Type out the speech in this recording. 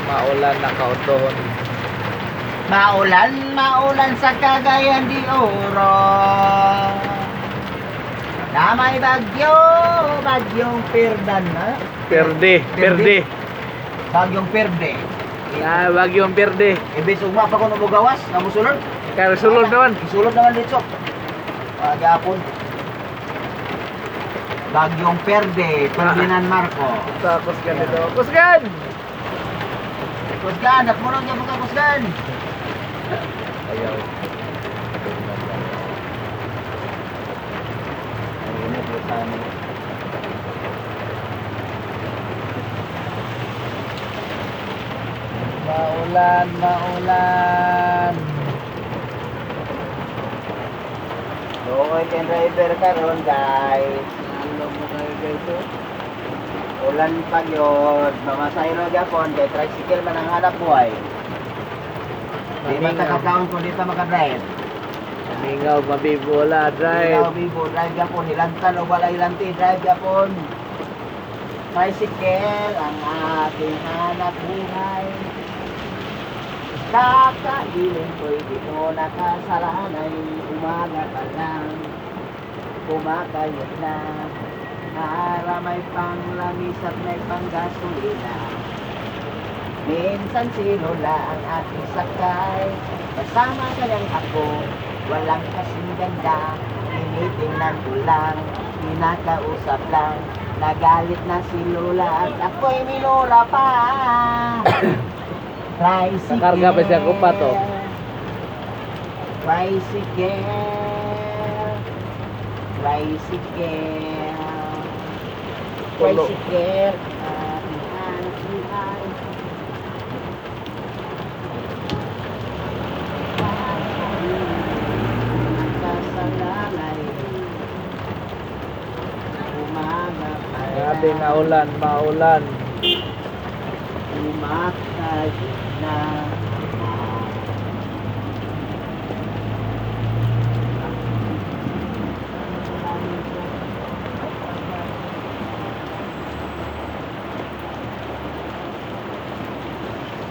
Maulan na kautohon. Maulan sa Cagayan de Oro. Na may bagyong Perdan na. Perde. Bagyong Perde. Bagyong perde. Ibig ugma pa ko mo gawas, na musulod. Kaya sulod naman. Isulod naman dito. Pagapon. Bagyong Perde, Ferdinand Marcos. Tapos ganito. Kusgan! Kusgan, at muna niya mga kusgan. Ayaw. Maulan. Okay, ten driver karon guys. Alam mo tayo guys, oh. Ulan pa yun. Mamasayro gapon, kay tricycle man ang hanap buhay. Di man takakaon kung dito makadrive. Maningaw, mabibola, Ikaw, drive. Bibo, drive gapon. Hilantan o wala hilanti, drive gapon. Tricycle ang ating hanap buhay. Kakailin ko'y dito nakasalanay. Umaga pa lang, kumakayot na. Para may panglamis at may panggasolina. Minsan si Lola ang ating sakay. Kasama ka lang ako, walang kasing ganda. Tinitingnan ko lang, pinakausap lang. Nagalit na si Lola at ako'y minura pa. Tricycle. Nakarga pa siya kupa to. Tricycle. Tulo. Tricycle. Ating hanap buhay. Nakasalalay. Umaga pa Grabe na maulan. umakay na.